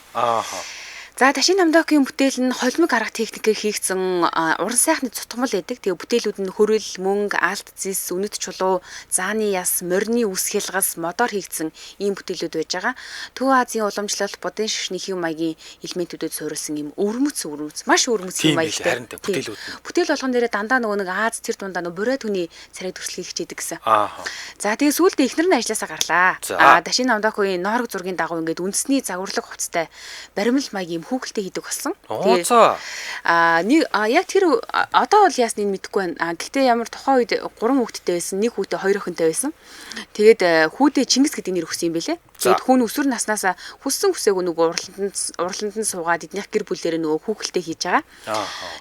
За Дашин Намдокийн бүтээл нь холимог арга техникээр хийгдсэн уран сайхны цутгамал байдаг. Тэгээ бүтээлүүд нь хөрөл, мөнгө, алт зис, үнэт чулуу, зааны яс, морины үс хялгас, модоор хийгдсэн ийм бүтээлүүд байж байгаа. Төв Азийн уламжлалт, будын шишний хэв маягийн элементүүдэд суурилсан ийм маш өвөрмөц юм маягтай бүтээлүүд. Бүтээл болгон дээрээ дандаа нөгөө нэг Аз тэр дундаа нөгөө бурай түүний царайг төслийг хичээдэг гэсэн. За тэгээ сүүлдээ ихнэр нь ажилласаа гарлаа. Дашин Намдокийн ноорог зургийн дагуу ингээд үндэсний загварлаг хувцастай баримл маягийн хүүхэлтэй хийдэг болсон. Яг тэр одоо бол яасныг мэдэхгүй байна. Гэхдээ ямар тухайн үед 3 хүүхэдтэй байсан, 1 хүүтэй 2 охинтой байсан. Тэгээд хүүдээ Чингис гэдэг нэр өгсөн юм бэлээ. Тэгээд хүн өсвөр наснаас хүссэн хүсээгүй нөгөө урланд нь суугаад эднийх гэр бүлээрээ нөгөө хүүхэлтэй хийж байгаа.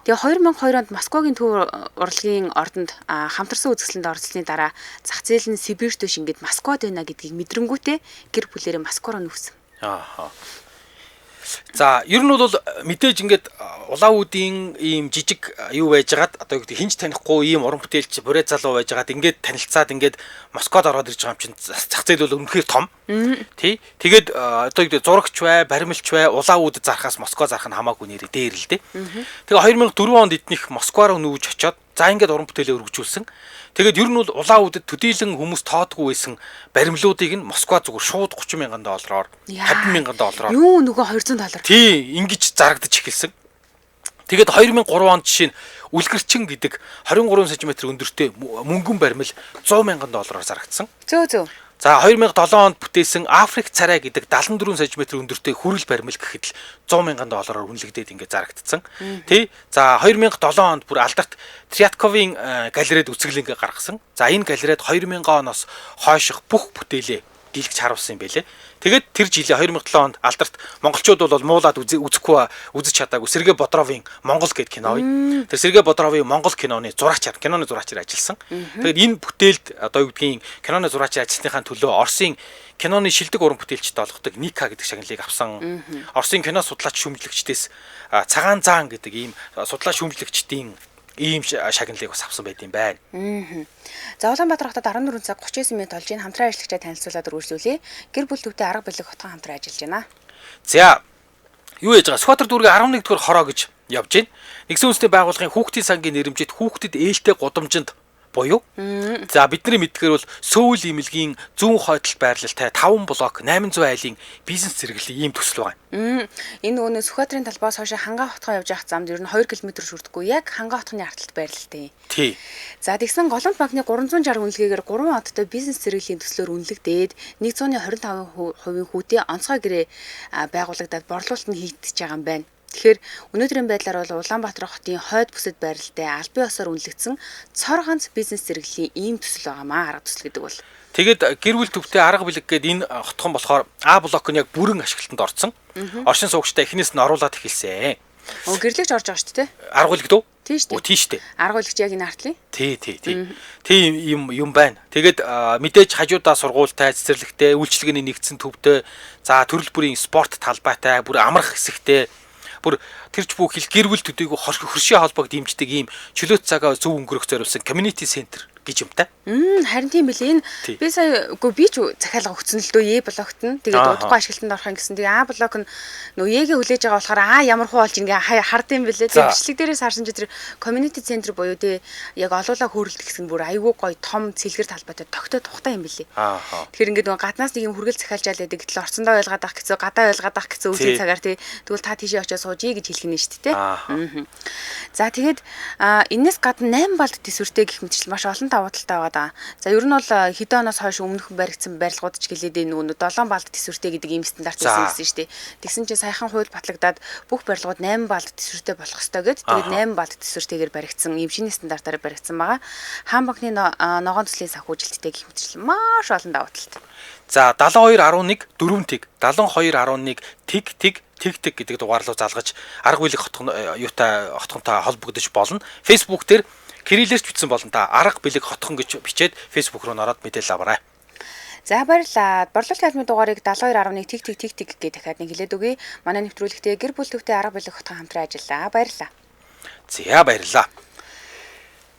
Тэгээд 2002 онд Москвагийн төв урлагийн ордонд хамтарсан үзэсгэлэнд оролцсны дараа зах зээл нь Сибирьт биш ингээд Москвад байна гэдгийг мэдрэнгүүтээ гэр бүлээрээ Москва руу нүүсэн. За ер нь бол мэдээж ингээд улаан үүдийн ийм жижиг юу байжгаад одоо хинж танихгүй ийм уран бүтээлч бурай залуу байжгаад ингээд танилцаад ингээд Москвад ороод ирж байгаа юм чинь зах зээл бол үнэхээр том. Тий. Тэгээд одоо зурагч бай, баримлч бай, улаан үүд зархаас Москва зарах нь хамаагүй нэрээ дээр л дээ. Тэгээ 2004 онд эднийх Москва руу нүүж очиод за ингээд уран бүтээлээ өргөжүүлсэн. Тэгээд ер нь бол улаан үдэд төдийлөн хүмүүс тоодгүй байсан баримлуудыг нь Москва зүгээр шууд $30,000-оор, $50,000-оор. Юу нөгөө $200. Тий, ингэж зарагдаж эхэлсэн. Тэгээд 2003 онд жишээ нь үлгэрчин гэдэг 23 см өндөртэй мөнгөн баримл $100,000-оор зарагдсан. Зөө. За 2007 онд бүтээсэн Африк царай гэдэг 74 см өндөртэй хүрэл баримл гэхэд л $100,000-оор үнэлэгдээд ингээд зарагдсан. Тий. За 2007 онд бүр алдарт Трятковын галерейд үзэсгэлэнгээ гаргасан. За энэ галерейд 2000 оноос хойших бүх бүтээлээ дийлгэж харуулсан юм байлээ. Тэгээд тэр жилийн 2007 онд алдарт монголчууд бол муулаад үзэж чадаагүй Сергей Бодровын Монгол гэд кино. Тэр Сергей Бодровын Монгол киноны зураачаар ажилласан. Тэгээд энэ бүтээлд одоо юу гэдгийг киноны зураачаар ажилласныхаа төлөө Оросын киноны шилдэг уран бүтээлчтэй олгодог Ника гэдэг шагналыг авсан. Оросын кино судлаач шүүмжлэгчдээс Цагаан заан гэдэг ийм судлаач шүүмжлэгчдийн ийм шагналыг бас авсан байт юм байна. За Улаанбаатар хотод 14 цаг 39 минут болж энэ хамтран ажиллагчаа танилцуулаад үргэлжлүүлье. Гэр бүл төвтэй арга барилга хотхон хамтран ажиллаж байна. За юу яаж байгаа? Сүхбаатар дүүргийн 11-р хороо гэж явж байна. Нэгдсэн үндэсний байгууллагын хүүхдийн сангийн нэрэмжит хүүхдэд ээлтэй гудамжинд буюу за бидний мэдгээр бол Сөүл имлэгийн зүүн хойдол байрлалтай 5 блок 800 айлын бизнес зэрэглэлийн ийм төсөл байна. Энэ нөгөө Сүхбаатарын талбаас хойш Хангаа хотгоо явж явах замд ер нь 2 км хүрдэггүй яг Хангаа хотгоны арталт байрлалтай. Тий. За тэгсэн Голланд банкны 360 үнэлгээгээр 3 одтой бизнес зэрэглэлийн төслөөр үнэлэгдээд 125% хүүтэй онцгой гэрээ байгуулагдаад борлуулалт нь хийгдэж байгаа юм байна. Тэгэхээр өнөөдрийн байдлаар бол Улаанбаатар хотын хойд бүсэд байрлалтай албан ёсоор үнэлэгдсэн цор ганц бизнес зэрэглэлийн ийм төсөл байгаамаа арга төсөл гэдэг бол. Тэгээд гэр бүл төвтэй арга билэг гээд энэ хотхон болохоор А блок нь яг бүрэн ашиглалтанд орсон. Оршин суугчтай эхнээс нь оруулаад эхэлсэн. Гэрлэгч орж байгаа шүү дээ. Арга билэг дөө? Тийм шүү дээ. Тийм шүү дээ. Арга билэгч яг энэ артлын. Тийм юм байна. Тэгээд мэдээж хажуудаа сургуультай, цэцэрлэгтэй, үйлчлэгээний нэгдсэн төвтэй, за төрөл бүрийн спорт талбайтай, бүр амрах хэсэгтэй бүр тэрч бүх хэл гэр бүл төдийгүй хөршийн холбоог дэмждэг ийм чөлөөт цагаа зөв өнгөрөх зориулсан community center гэж юмтай. Харин тийм билээ. Би сая би ч захиалга өгсөн л дөө блокт нь. Тэгээд удахгүй ашиглалтанд орох юм гэсэн. Тэгээ блок нь нөө Е-гээ хүлээж байгаа болохоор ямар хуу болж ингээ хардсан билээ. Тэгээд бичлэг дээрээс харсан чи тэр community center буюу тий яг олоолаа хөөрөлт гэсэн бүр айгүй гоё том цэлгэр талбайтай тогтоо тухтай юм билээ. Тэгэхээр ингээ нөгөө гаднаас нэг юм хүргэл захиалжаал байдаг. Гэтэл орцондоо ойлгоод авах гэсэн, гадаа ойлгоод авах гэсэн үеийн цагаар тий тэгвэл та тийшээ очиж суужий гэж хэлэх нь шүү дээ тий. За тэгээд энэс гадна 8 балд төсвөртэй гэх мэтчил маш олон давуу талтай байгаа. За ер нь бол хэдэн оноос хойш өмнөх баригдсан барилгууд ч гэлээд нөгөө 7 балд төсвөртэй гэдэг ийм стандарт байсан гэсэн шүү дээ. Тэгсэн чинь саяхан хууль батлагдаад бүх барилгууд 8 балд төсвөртэй болох ёстой гэд тэгээд 8 балд төсвөртэйгээр баригдсан ийм шинэ стандартаар баригдсан байгаа. Хаан банкны ногоон төслийн санхүүжилттэй гэх мэтчил маш олон давуу талтай. За 72.11 4 тэг 72.11 тэг гэдэг дугаарлуу залгаж арга билег хотгонтой холбогдож болно. Facebook дээр кириллээс ч бичсэн болно та. Арга билег хотхон гэж бичээд Facebook руу ороод мэдээлэл аваарай. За баярлалаа. Борлуулалтын албаны дугаарыг 72.1 тэг гэж дахиад нэг хэлээд өгье. Манай нэвтрүүлэгтээ гэр бүл төвтэй арга билег хотхон хамтран ажиллаа. Баярлалаа. За баярлалаа.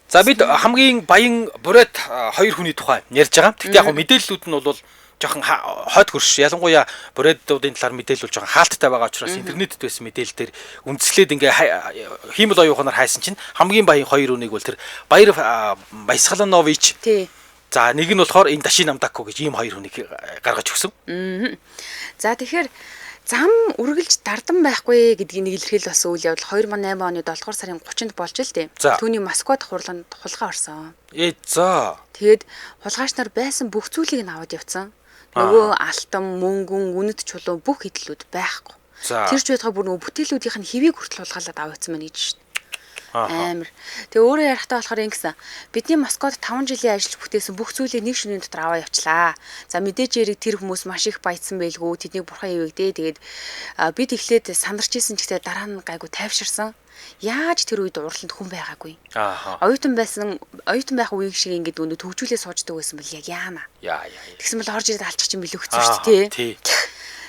За бид хамгийн баян бүрээд хоёр хүний тухай ярьж байгаа. Тэгтээ яг мэдээллүүд нь бол жоохон хойд хөрш. Ялангуяа бүрээдүүдийн талаар мэдээлэл жоохон хаалттай байгаа учраас интернетэд байсан мэдээлэл дээр үндэслээд ингээ хиймэл оюуханаар хайсан чинь хамгийн баян хоёр хүнийг бол тэр Баяр Баясгаланович. За нэг нь болохоор энэ Дашин Намдако гэж ийм хоёр хүнийг гаргаж өгсөн. За тэгэхээр зам үргэлж дардан байхгүй гэдгийг нэг илэрхийл болсон үйл явдал 2008 оны 7 дугаар сарын 30-нд болж л тийм. Түүний Москвад хурланд хулгай орсон. За. Тэгээд хулгайч нар байсан бүх зүйлийг нь аваад явцсан. Нөгөө алтан, мөнгөн, үнэт чулуу бүх хэдлүүд байхгүй. Тэр ч байтугай бүр нөгөө бүтээлүүдийнх нь хэвийг хүртэл хулгайлаад авагдсан байна гэж шин. Амар. Тэгээ өөрөө ярихтаа болохоор ингэсэн. Бидний Москвад 5 жилийн ажиллаж бүтээсэн бүх зүйлийг нэг шөнийн дотор аваа явчлаа. За мэдээж яриг тэр хүмүүс маш их баяцсан байлгүй. Тэднийг бурхан ивэгдээ. Тэгээд бид эхлээд сандарч исэн ч гэхдээ дараа нь гайгүй тайвширсан. Яаж тэр үед урланд хүн байгаагүй. Оюутан байх үеиг шиг ингээд өнө төгжүүлээ сууждаг байсан бол яг яана. Тэгсэн бол орж ирээд алчих чинь билүү хэцүү шүү дээ.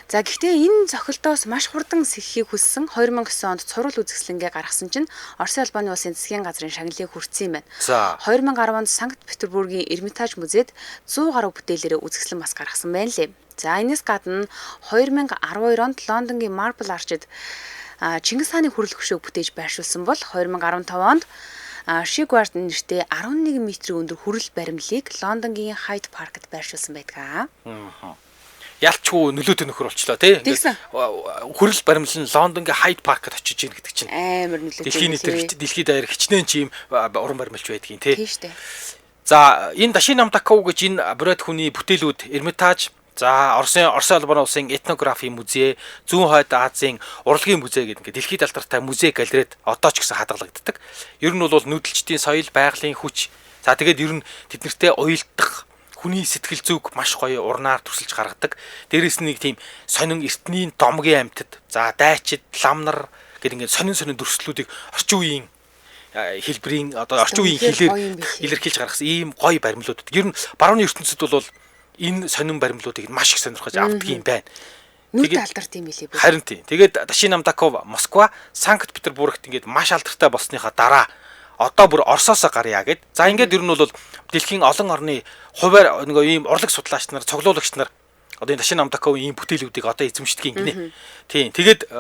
За гэхдээ энэ цохилтоос маш хурдан сэххийг хүссэн 2009 онд цурал үзэсгэлэнгээ гаргасан чинь Оросын албаны улсын засгийн газрын шагналыг хүртсэн юм байна. 2010 онд Санкт-Петербургийн Эрмитаж музейд 100 гаруй бүтээлээрээ үзэсгэлэн бас гаргасан байна лээ. За энэс гадна 2012 онд Лондонгийн Marble Arch-д Чингис хааны хүрэл хөшөөг бүтээж байршуулсан бол 2015 онд Shigward нэртэй 11 метрийн өндөр хүрэл баримлыг Лондонгийн Hyde Park-д байршуулсан байдаг. Ялчгүй нөлөөтэй нөхөр болчлоо тий. Хүрэл баримлал нь Лондонгийн Hyde Park-д очиж ийн гэдэг чинь амар нөлөөтэй. Дэлхийн нийтээр дэлхийд даяар хичнээн чим уран баримлч байдгийн тий. Тийм шүү дээ. За энэ Дашин Намдако гэж энэ бүрээд хүний бүтээлүүд Эрмитаж, за Оросын албаны улсын этнографийн музей, Зүүн хойд Азийн урлагийн музей гэдэг дэлхийд алдартай музей галерейд одоо ч гэсэн хадгалагддаг. Ер нь бол нүүдэлчдийн соёл, байгалийн хүч. За тэгээд ер нь тэднэртэй уялдах хүний сэтгэл зүг маш гоё урнаар төсөлж гаргадаг. Дээрээс нь нэг тийм сонин эртний домгийн амьтад, за дайчид, ламнар гэдэг ингээд сонин дүрслэлүүдийг орчин үеийн хэлбэрийн одоо орчин үеийн хэлээр илэрхийлж гаргасан ийм гоё баримлууд. Ер нь барууны ертөнцид бол энэ сонин баримлуудыг маш их сонирхож авдаг юм байна. Нүд алдарт юм билий. Харин тийм. Тэгээд Дашин Намдако Москва, Санкт-Петербургт ингээд маш алдартай болсныхаа дараа одоо бүр Оросоос гарья гэд. За ингээд ер нь бол дэлхийн олон орны хуваар нөгөө ийм урлаг судлаач нар, цуглуулагч нар одоо энэ Дашин Намдаковын ийм бүтээлүүдийг одоо эзэмшдэг юм гинэ. Тийм. Тэгээд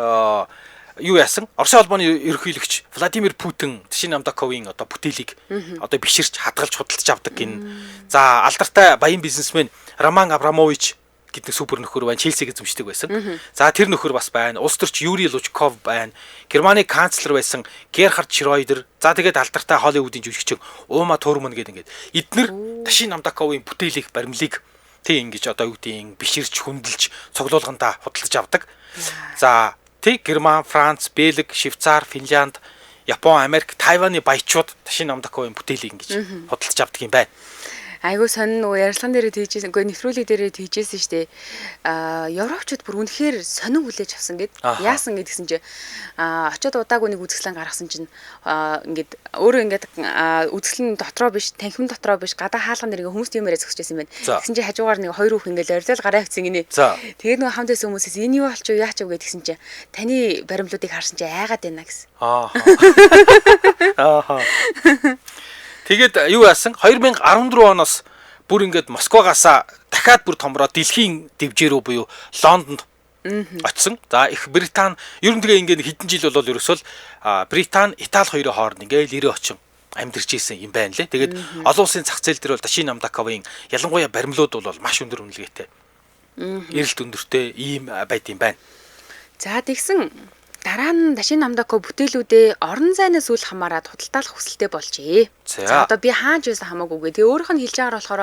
юу яасан? Оросын албаны ерөнхийлөгч Владимир Путин Дашин Намдаковын одоо бүтээлийг одоо биширч хадгалж худалдаж авдаг гин. За алдартай баян бизнесмен Роман Абрамович гэдэг супер нөхөр байна. Челсиг эзэмшдэг байсан. За тэр нөхөр бас байна. Улс төрч Юрий Лужков байна. Германы канцлер байсан Герхард Шройдер. За тэгээд алдартай Холливуудын жүжигчин Ума Турман гэдэг ингээд эднэр Дашин Намдаковын бүтээлийг баримлыг тийм ингэж одоо юу гэдгийг биширч хөндлөж цуглуулгандаа худалдаж авдаг. За тэг Герман, Франц, Бельги, Швейцар, Финлянд, Япон, Америк, Тайваны баячууд Дашин Намдаковын бүтээлийг ингэж худалдаж авдаг юм байна. Айгуу сонин нөгөө ярилцлаган дээрээ тийжсэн, үгүй нэвтрүүлэг дээрээ тийжсэн штэ. Европчууд бүр үнэхээр сонин хүлээж авсан гэд. Яасан гэдгсэн чи очиод удаагүй нэг үзэсгэлэн гаргасан чинь ингээд өөрөө ингээд үзэсгэлэн дотроо биш, танхим дотроо биш, гадаа хаалган дээр ингээд хүмүүс тиймээрээ зогсчихсан юм байна. Тэгсэн чи хажуугаар нэг хоёр хүүхэн ингээд орилол гараа авчихсан гинэ. Тэгээд нөгөө хамт байсан хүмүүсээс энэ юу болчих вэ, яач вэ гэдгсэн чи таны баримлуудыг харсан чи айгаад байна гэсэн. Тэгээд юу яасан? 2014 оноос бүр ингээд Москвагаасаа дахиад бүр томроо дэлхийн дэвжээрөө буюу Лондонд очсон. За их Британи ер нь тэгээ ингээд хэдэн жил бол ерөөсөө Британи, Итали хоёрын хооронд ингээд 90 очин амьдарч исэн юм байна лээ. Тэгээд олон улсын зах зээл дээр бол Дашин Намдаковын ялангуяа баримлууд бол маш өндөр үнэлгээтэй. Эрэлт өндөртэй ийм байд юм байна. За тэгсэн дараа нь Дашин Намдаков бүтээлүүдээ орон зайнаас үл хамааран худалдаалах хүсэлтэй болжээ. За одоо би хааж байсан хамаагүй. Тэгээ өөрийнх нь хэлж байгаа болохоор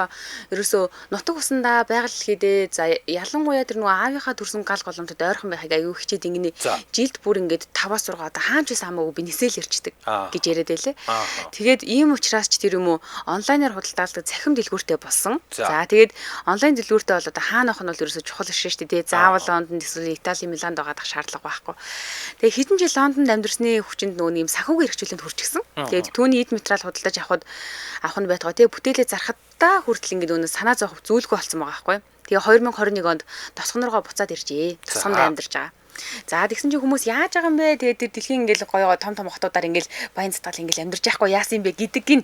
ерөөсөө нутаг усандаа байгаль хийдээ за ялангуяа тэр нөгөө аавынхаа төрсөн гал голомтод ойрхон байхыг аягүй хичээд ингэнэ жилд бүр ингээд 5-6 одоо хааж байсан хамаагүй би нисэл ирчдэг гэж яриад байлээ. Тэгээд ийм учраас ч тэр юм уу онлайнаар худалдаалдаг цахим дэлгүүртэй болсон. За тэгээд онлайн дэлгүүртэй бол одоо хаанах нь бол ерөөсөө чухал шүү дээ. Заавал Лондонд эсвэл Итали, Миланд байгаадах шаардлага байхгүй. Тэгээ хэдэн жил Лондонд амьдарсны хүчинд нөгөө юм санхүүгийн хэрэгжүүлэлтэнд хүрчихсэн. Тэгээд түүний эд материал худалдаж авах нь байтгаа тэгээ бүтээлээ зархадаа хүртэл ингээд өнөө санаа зовох зүйлгүй болсон байгаа байхгүй. Тэгээ 2021 онд тосгоноргоо буцаад иржээ. Тосгонд амьдарч байгаа. За тэгсэн чинь хүмүүс яаж байгаа юм бэ? Тэгээд тэр дэлхийн ингээл гоё том хотуудаар ингээл баян цатгал ингээл амьдарч яахгүй яасан юм бэ гэдэг гин.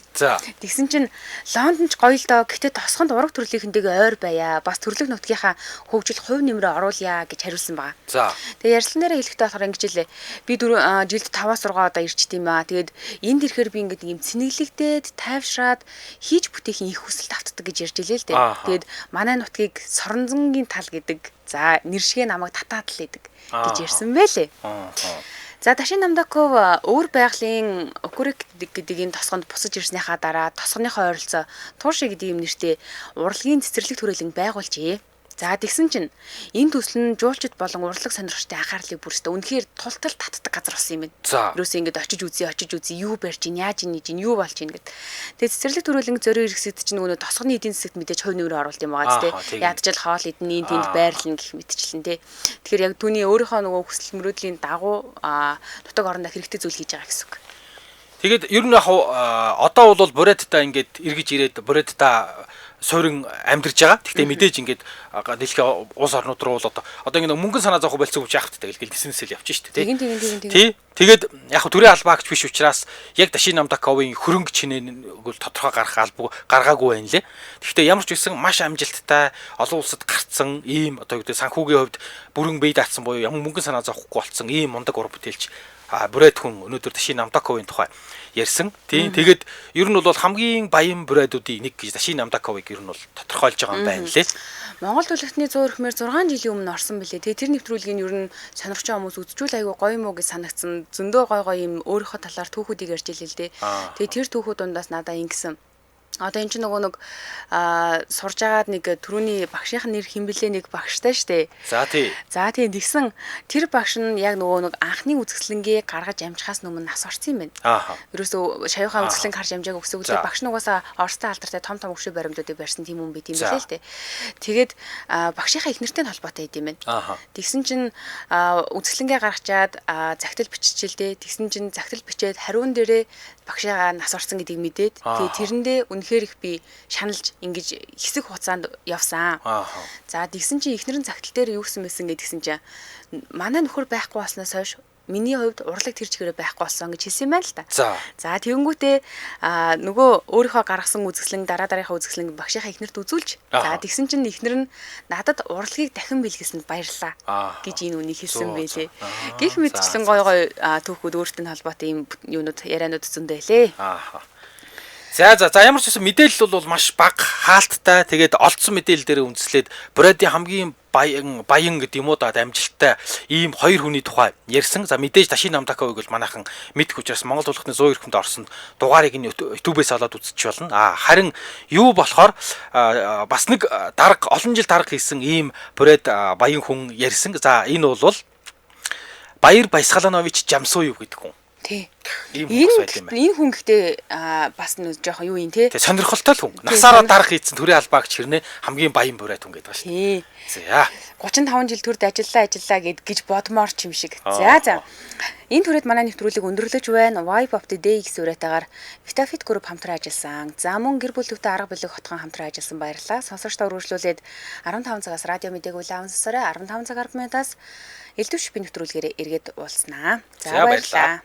Тэгсэн чинь Лондонч гоё л доо. Гэтэ тосгонд ураг төрлийнхэнтэйгээ ойр байя. Бас төрлөх нутгийнхаа хөгжил хувь нэмрээ оруулъя гэж хариулсан байгаа. Тэгээ ярилцлагаараа хэлэхдээ болохоор ингэж лээ. Би жилд 5-6 удаа ирчт юм аа. Тэгээд энд ирэхээр би ингээд юм цэнэглэгдээд тайвшраад хийж бүтээхийн их хүсэлт автдаг гэж ярьж илээ л дээ. Тэгээд манай нутгийг соронзонгийн тал гэдэг. За нэршгээ намайг татаад л идэг гэж ярьсан байлээ. За Дашин Намдаков өөр байгалийн Окурик гэдэг энэ тосгонд бусаж ирснийхаа дараа тосгоныхоо ойролцоо Тууши гэдэг юм нэртэй урлагийн цэцэрлэг төрөлийг байгуулжээ. За тэгсэн чинь энэ төсөл нь жуулчид болон урлаг сонирхчдын анхаарлыг бүрстэ үнэхээр тултал татдаг газар болсон юм байна. Юусе ингэж очиж үзье юу барьж ийн яаж ийн юу болж ийн гэд. Тэгээ цэцэрлэг төрөлн зорио хэрэгсэд чинь нөгөө тосгоны эдийн засагт мэдээж хувь нэмрээ оруулалт юм байгаа зү. Ядчил хоол эдний тэнд байрлал гэх мэтчлэн тэ. Тэгэхээр яг түүний өөрийнхөө нөгөө хүсэл мөрөөдлийн дагуу нутаг орондоо хэрэгтэй зүйл хийж байгаа гэсэн үг. Тэгээд ер нь яг одоо бол Буратта ингээд эргэж ирээд Буратта суурин амьдарч байгаа. Гэхдээ мэдээж ингээд дэлхийн улс орнууд руу бол одоо ингээд мөнгөн санаа зовох болцсон хүч яахт тэгэл гисэнсэл явчих шүү дээ. Тий. Тэгээд яг төрийн албаагч биш учраас яг Дашин Намдаковын хөрөнгө чинээг бол тодорхой гарах албаг гаргаагүй байна лээ. Гэхдээ ямар ч байсан маш амжилттай олон улсад гарцсан ийм одоо гэдэг санхүүгийн хувьд бүрэн бие даатсан буюу ямар мөнгөн санаа зовхгүй болцсон ийм мундаг ур бүтээлч Бурайд хүн өнөөдөр Дашин Намдаковын тухай ярьсан. Тийм. Тэгээд ер нь бол хамгийн баян бурайдуудын нэг гэж Дашин Намдаковыг ер нь бол тодорхойлж байгаа юм байна лээ. Монгол төлөвтний 100 өрхмээр 6 жилийн өмнө орсон билээ. Тэгээ тэр нэвтрүүлгийг ер нь сонирхож байгаа хүмүүс үзчихвэл айгүй гоё юм уу гэж санагдсан. Зөндөө гоё юм өөрийнхөө талаар түүхүүдийг ярьж илээ л дээ. Тэгээ тэр түүхүүд дундаас надаа ингэсэн. Одоо энэ ч нөгөө нэг сурж агаад нэг түрүүний багшийнх нэр химбэлээ нэг багштай штэ. За тий. За тий тэгсэн тэр багш нь яг нөгөө нэг анхны үзэсгэлэнгээ гаргаж амжихаас өмнө нас орсон юм байна. Ерөөсөө шавийнхаа үзэсгэлэнг харж амжааг өсөглөө багш нугасаа орстой алдартай том хөшөө баримлуудыг барьсан тийм хүн байт юм билээ л дээ. Тэгээд багшийнхаа их нэртэй холбоотой байд юм байна. Тэгсэн чинь үзэсгэлэнгээ гаргачаад загтал биччихэлтэй. Тэгсэн чинь загтал бичээд хариун дээрээ багшаа нас орсон гэдгийг мэдээд тэгээ тэрэндээ үнэхээр их би шаналж ингэж хэсэг хугацаанд явсан. За тэгсэн чинь эхнэрэн загтал дээр юу гэсэн мэсэн гэдгсэн чинь манай нөхөр байхгүй болсноос хойш миний хувьд урлаг тэр чигээрээ байхгүй болсон гэж хэлсэн юм байна л та. За тэгэнгүүтээ нөгөө өөрийнхөө гаргасан үзэсгэлэн дараагийнхаа үзэсгэлэн багшийнхаа эхнэрт үзүүлж за тэгсэн чинь эхнэр нь надад урлагийг дахин бэлгээсэнд баярлаа гэж энэ үнийг хэлсэн байлээ. Гэх мэтчлэн гой түүхүүд өөртөө холбоотой юм юунууд ярианууд зөндөө лээ. За ямар ч гэсэн мэдээлэл бол маш бага хаалттай. Тэгээд олдсон мэдээлэл дээр үндэслээд Бурадын хамгийн баян гэдэг юм уу да амжилттай ийм хоёр хүний тухай ярьсан. За мэдээж Дашин Намдаковыг бол манайхан мэдэх учраас Монгол улсны 100 эрхэмд орсон дугаарыг нь YouTube-ээс олоод үзчих болно. Харин юу болохоор бас нэг дарга олон жил дарга хийсэн ийм Бурад баян хүн ярьсан. За энэ бол Баяр Баясгаланович Жамсуев гэдэг хүн. Тий. Энэ хүн гэхдээ бас нэг жоохон юу юм те. Тэг сонирхолтой л хүн. Насаараа дарга хийсэн төрийн албаагч хэрнээ хамгийн баян бурайд хүн гэдэг ба шүү. За 35 жил төрд ажиллаа гэж бодмоор ч юм шиг. За. Энэ төрөд манай нэвтрүүлэг өндөрлөж байна. Wipe of the Day гэх суурайтаагаар Vitafit Group хамтран ажилласан. За мөн гэр бүл төвтэй арга билег хотгон хамтран ажилласан баярлалаа. Сонсогчдоо үргэлжлүүлээд 15 цагаас радио мэдээг улаан сонсороо 15 цаг 10 минутаас элдв шипийн нэвтрүүлгээр эргээд уулзнаа. За баярлалаа.